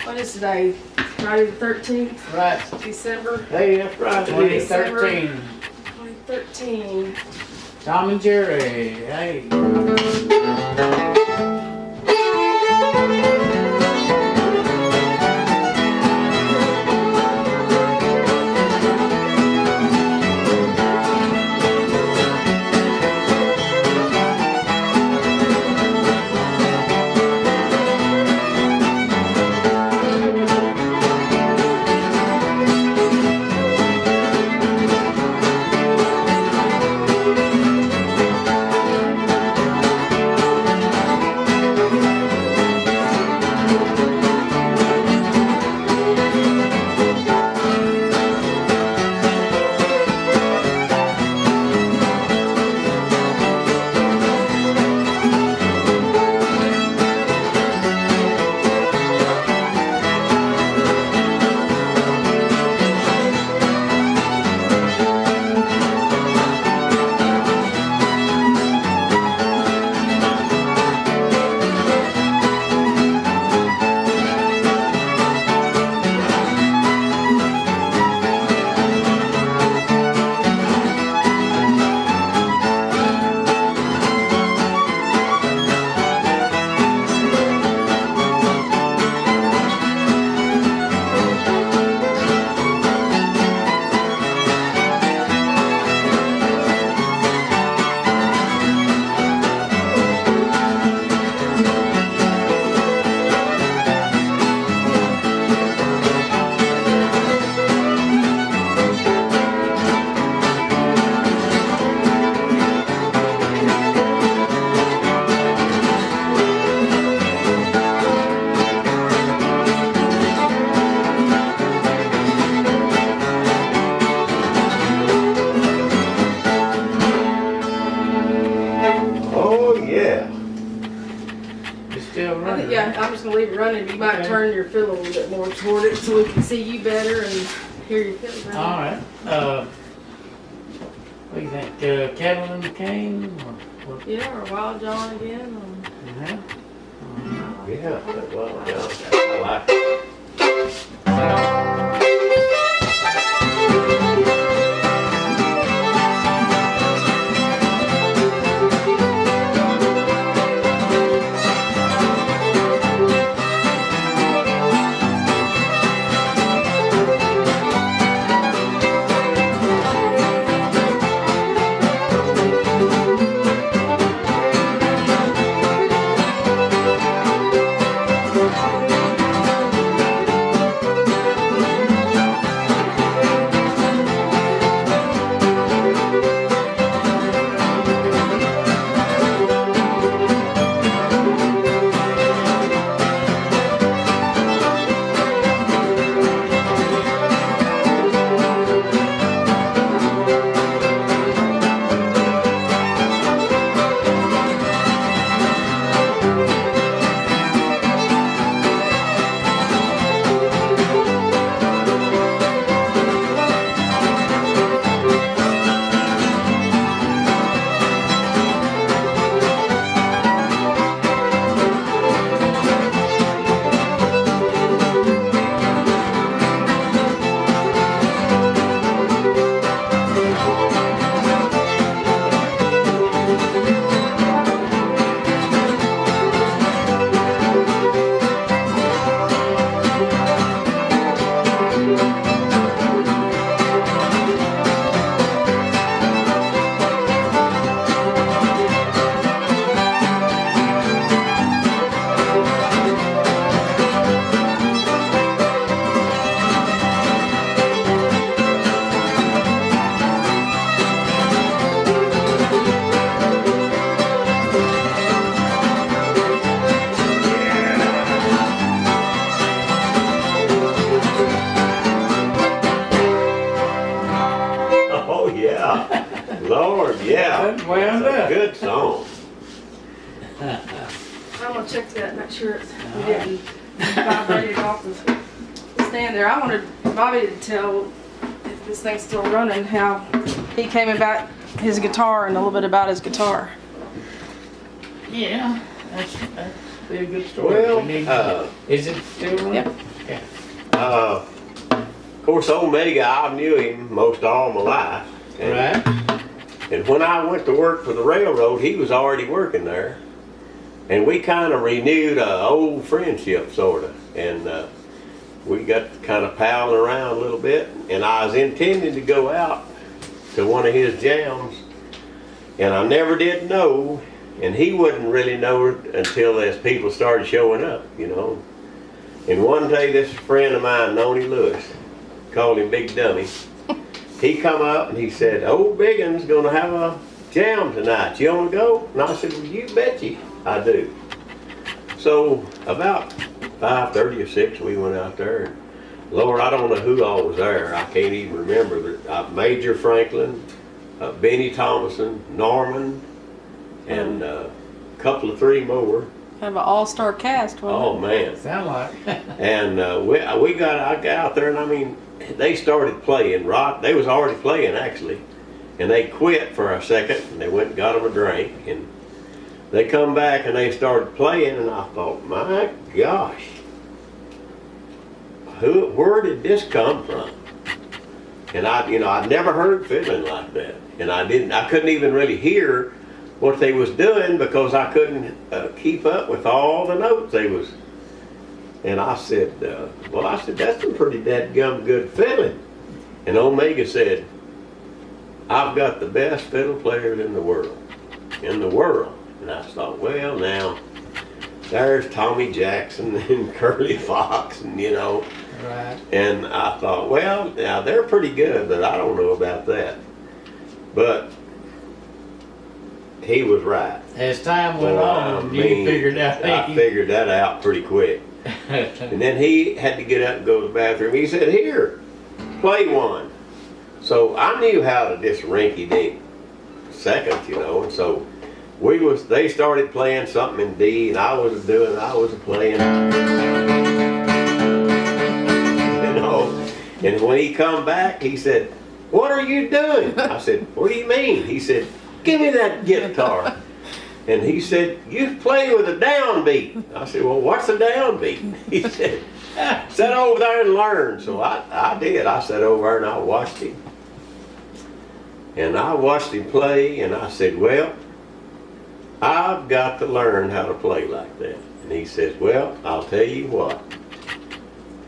What is today? Friday the 13th? Right. December Hey, that's right. 2013. 2013. Tom and Jerry. Hey. Yeah, I'm just gonna leave it running. You might turn your fiddle a little bit more toward it so we can see you better and hear your fiddle. All right. What do you think? Cattle in the cane? Or what? Yeah, or Wild John again. Yeah. Yeah, well, I like it. Lord, yeah. That's wound up. Good song. I'm gonna check that, make sure it's didn't vibrate off the stand there. I wanted Bobby to tell if this thing's still running, how he came about his guitar and a little bit about his guitar. Yeah, that's be a good story. Well, is it still running? Yep. Yeah. Of course, Omega, I knew him most all my life. And, Right. and when I went to work for the railroad, he was already working there. And we kind of renewed an old friendship, sort of. And we got kind of palling around a little bit. And I was intending to go out to one of his jams. And I never did know. And he wouldn't really know until as people started showing up, you know. And one day, this friend of mine, Noni Lewis, called him Big Dummy. He come up and he said, "Old Biggin's gonna have a jam tonight. You wanna go?" And I said, "Well, you betcha I do." So about 5:30 or 6, we went out there. Lord, I don't know who all was there. I can't even remember. But Major Franklin, Benny Thomason, Norman, and a couple of 3 more. Kind of an all-star cast, wasn't Oh man! Sound like. And I got out there, and I mean, they started playing. They was already playing actually, and they quit for a second, and they went and got them a drink, and they come back and they started playing, and I thought, my gosh, where did this come from? And I'd never heard fiddling like that, and I couldn't even really hear what they was doing because I couldn't keep up with all the notes they was. And I said, that's some pretty dadgum good fiddling. And Omega said, "I've got the best fiddle players in the world. In the world." And I thought, well, now, there's Tommy Jackson and Curly Fox, and Right. And I thought, well, now they're pretty good, but I don't know about that. But he was right. As time went on, you figured out. I figured that out pretty quick. And then he had to get up and go to the bathroom. He said, "Here, play one." So I knew how to just rinky-dink seconds, and so they started playing something in D, and I was playing, and when he come back, he said, "What are you doing?" I said, "What do you mean?" He said, "Give me that guitar." And he said, "You play with a downbeat." I said, "Well, what's a downbeat?" He said, "Sit over there and learn." So I did. I sat over there and I watched him. And I watched him play, and I said, "Well, I've got to learn how to play like that." And he says, "Well, I'll tell you what."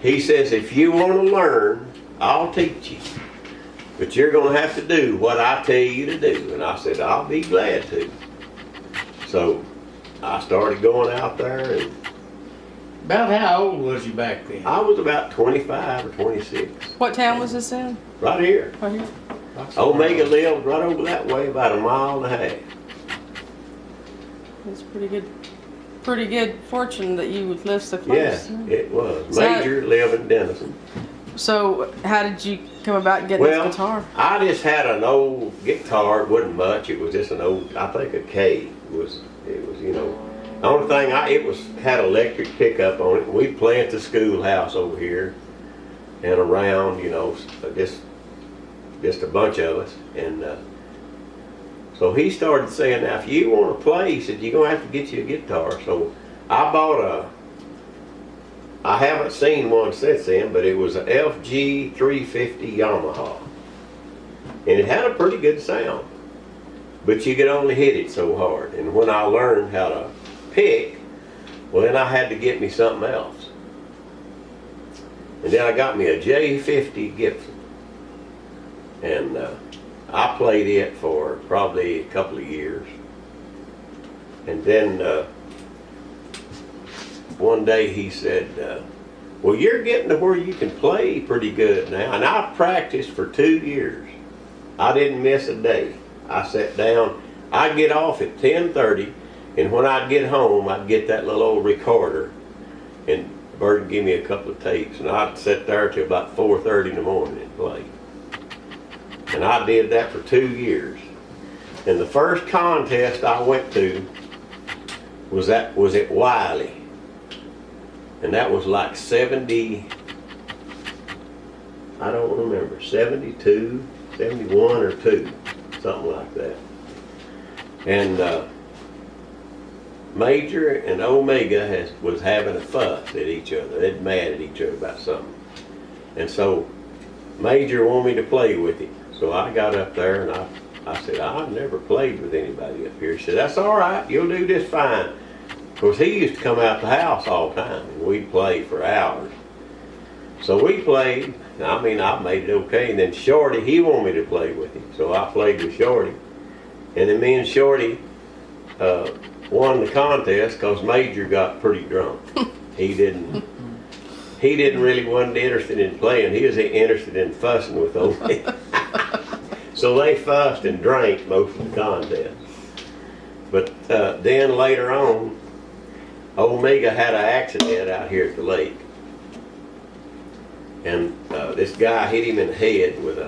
He says, "If you want to learn, I'll teach you. But you're going to have to do what I tell you to do." And I said, "I'll be glad to." So I started going out there, and About how old was you back then? I was about 25 or 26. What town was this in? Right here. Right here. Omega lived right over that way, about 1.5 miles. It's pretty good fortune that you would live so close. Yeah, it was. So Major lived in Denison. So how did you come about getting this guitar? I just had an old guitar. It wasn't much. It was just an old, I think a K. It was the only thing had electric pickup on it. We'd play at the schoolhouse over here and around, just a bunch of us. And so he started saying, "Now, if you want to play," he said, "you're going to have to get you a guitar." So I bought I haven't seen one since then, but it was a FG 350 Yamaha. And it had a pretty good sound, but you could only hit it so hard. And when I learned how to pick, well, then I had to get me something else. And then I got me a J50 Gibson. And I played it for probably a couple of years. And then one day he said, "Well, you're getting to where you can play pretty good now." And I practiced for 2 years. I didn't miss a day. I sat down. I'd get off at 10:30, and when I'd get home, I'd get that little old recorder, and Bert would give me a couple of tapes, and I'd sit there till about 4:30 in the morning and play. And I did that for 2 years. And the first contest I went to was at Wiley. And that was like 70, I don't remember, 72, 71 or 2, something like that. And Major and Omega was having a fuss at each other. They'd mad at each other about something. And so Major wanted me to play with him. So I got up there and I said, I've never played with anybody up here. He said, that's all right, you'll do just fine. Of course, he used to come out the house all the time and we'd play for hours. So we played. I mean, I made it okay. And then Shorty, he wanted me to play with him. So I played with Shorty. And then me and Shorty won the contest because Major got pretty drunk. He didn't really wasn't interested in playing. He was interested in fussing with Omega. So they fussed and drank most of the contest. But then later on, Omega had an accident out here at the lake. And this guy hit him in the head with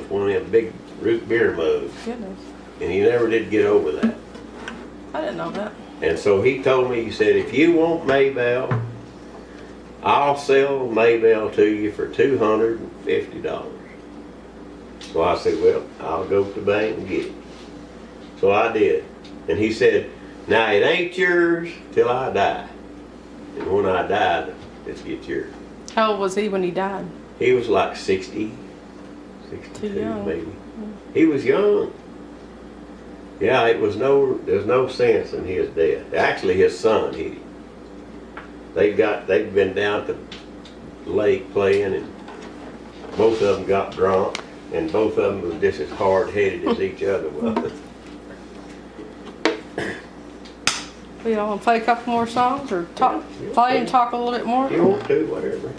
one of them big root beer mugs. Goodness. And he never did get over that. I didn't know that. And so he told me, he said, if you want Maybell, I'll sell Maybell to you for $250. So I said, well, I'll go to the bank and get it. So I did. And he said, now it ain't yours till I die. And when I die, it's get yours. How old was he when he died? He was like 60, 62 Too young. maybe. He was young. Yeah, there's no sense in his death. Actually, his son hit him. They'd been down to the lake playing, and both of them got drunk, and both of them were just as hard-headed as each other was. You want to play a couple more songs or talk, Yeah, play and talk a little bit more? You want to, whatever.